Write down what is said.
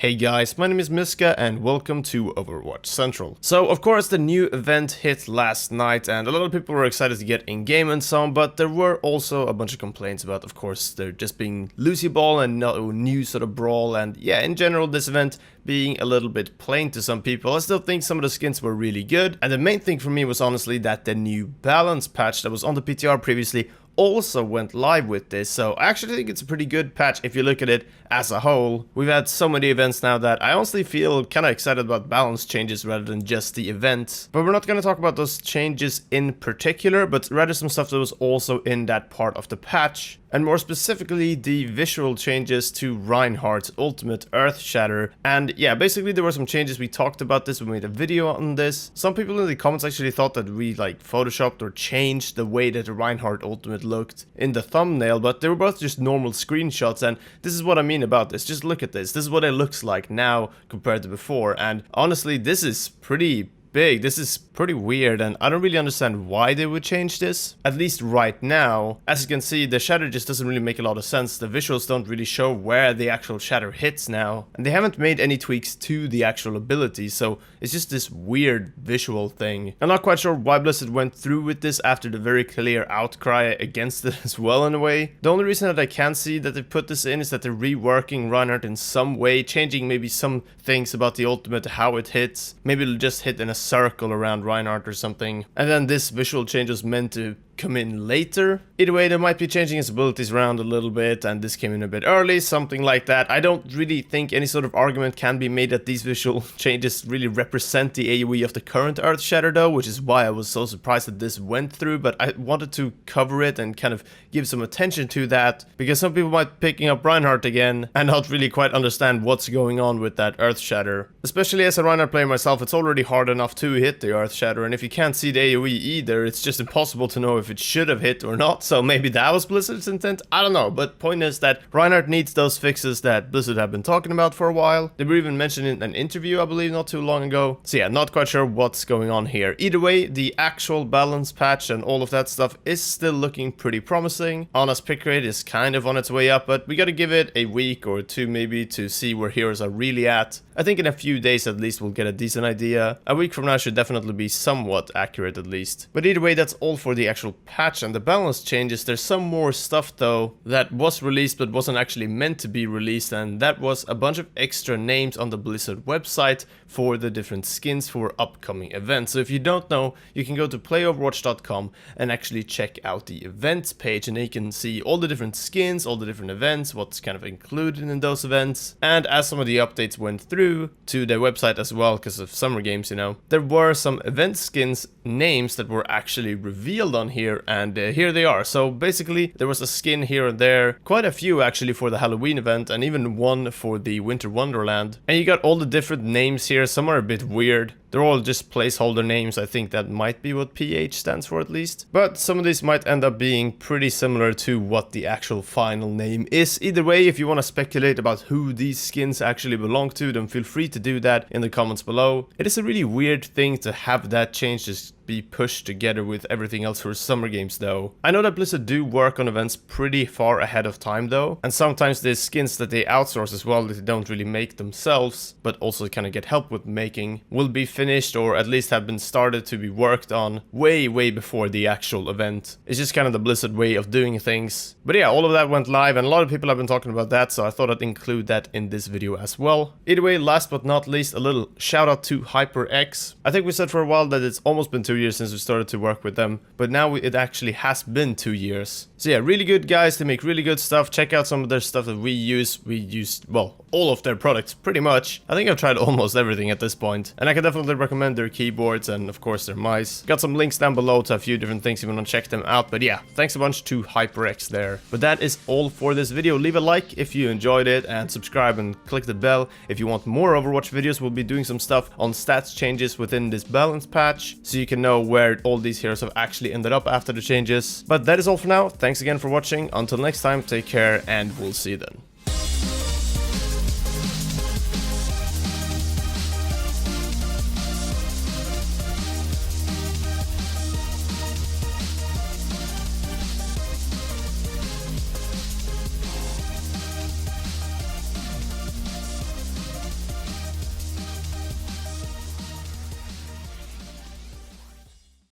Hey guys, my name is Miska and welcome to Overwatch Central. So of course the new event hit last night and a lot of people were excited to get in game and so on, but there were also a bunch of complaints about, of course, there just being loosey ball and no new sort of brawl, and yeah, in general this event being a little bit plain to some people. I still think some of the skins were really good, and the main thing for me was honestly that the new balance patch that was on the PTR previously also went live with this, so I actually think it's a pretty good patch if you look at it as a whole. We've had so many events now that I honestly feel kind of excited about balance changes rather than just the event. But we're not going to talk about those changes in particular, but rather some stuff that was also in that part of the patch. And more specifically, the visual changes to Reinhardt's ultimate Earth Shatter. And yeah, basically there were some changes. We talked about this, we made a video on this. Some people in the comments actually thought that we like photoshopped or changed the way that the Reinhardt ultimate looked in the thumbnail, but they were both just normal screenshots, and this is what I mean about this. Just look at this. This is what it looks like now compared to before, and honestly this is pretty big. This is pretty weird, and I don't really understand why they would change this, at least right now. As you can see, the shatter just doesn't really make a lot of sense. The visuals don't really show where the actual shatter hits now, and they haven't made any tweaks to the actual ability, so it's just this weird visual thing. I'm not quite sure why Blizzard went through with this after the very clear outcry against it as well in a way. The only reason that I can see that they put this in is that they're reworking Reinhardt in some way, changing maybe some things about the ultimate, how it hits. Maybe it'll just hit in a circle around Reinhardt or something, and then this visual change was meant to come in later. Either way, they might be changing his abilities around a little bit, and this came in a bit early, something like that. I don't really think any sort of argument can be made that these visual changes really represent the AoE of the current Earth Shatter though, which is why I was so surprised that this went through, but I wanted to cover it and kind of give some attention to that, because some people might be picking up Reinhardt again and not really quite understand what's going on with that Earth Shatter. Especially as a Reinhardt player myself, it's already hard enough to hit the Earth Shatter, and if you can't see the AoE either, it's just impossible to know if it should have hit or not, so maybe that was Blizzard's intent, I don't know, but point is that Reinhardt needs those fixes that Blizzard have been talking about for a while. They were even mentioned in an interview, I believe, not too long ago, so yeah, not quite sure what's going on here. Either way, the actual balance patch and all of that stuff is still looking pretty promising. Ana's pick rate is kind of on its way up, but we gotta give it a week or two maybe to see where heroes are really at. I think in a few days at least we'll get a decent idea. A week from now should definitely be somewhat accurate at least. But either way, that's all for the actual patch and the balance changes. There's some more stuff though that was released but wasn't actually meant to be released, and that was a bunch of extra names on the Blizzard website for the different skins for upcoming events. So if you don't know, you can go to playoverwatch.com and actually check out the events page, and you can see all the different skins, all the different events, what's kind of included in those events. And as some of the updates went through to their website as well, because of summer games, you know, there were some event skins names that were actually revealed on here, and here they are. So basically there was a skin here and there, quite a few actually for the Halloween event, and even one for the Winter Wonderland. And you got all the different names here. Some are a bit weird. They're all just placeholder names. I think that might be what PH stands for at least. But some of these might end up being pretty similar to what the actual final name is. Either way, if you want to speculate about who these skins actually belong to, then feel free to do that in the comments below. It is a really weird thing to have that change just be pushed together with everything else for summer games though. I know that Blizzard do work on events pretty far ahead of time though, and sometimes there's skins that they outsource as well that they don't really make themselves, but also kind of get help with making, will be finished or at least have been started to be worked on way before the actual event. It's just kind of the Blizzard way of doing things. But yeah, all of that went live and a lot of people have been talking about that, so I thought I'd include that in this video as well. Either way, last but not least, a little shout out to HyperX. I think we said for a while that it's almost been 2 years since we started to work with them, but now it actually has been 2 years. So yeah, really good guys. They make really good stuff. Check out some of their stuff that we use. We used, well, all of their products pretty much. I think I've tried almost everything at this point, and I can definitely recommend their keyboards and of course their mice. Got some links down below to a few different things if you want to check them out. But yeah, thanks a bunch to HyperX there. But that is all for this video. Leave a like if you enjoyed it, and subscribe and click the bell if you want more Overwatch videos. We'll be doing some stuff on stats changes within this balance patch, so you can know where all these heroes have actually ended up after the changes. But that is all for now. Thanks again for watching. Until next time, take care, and we'll see you then.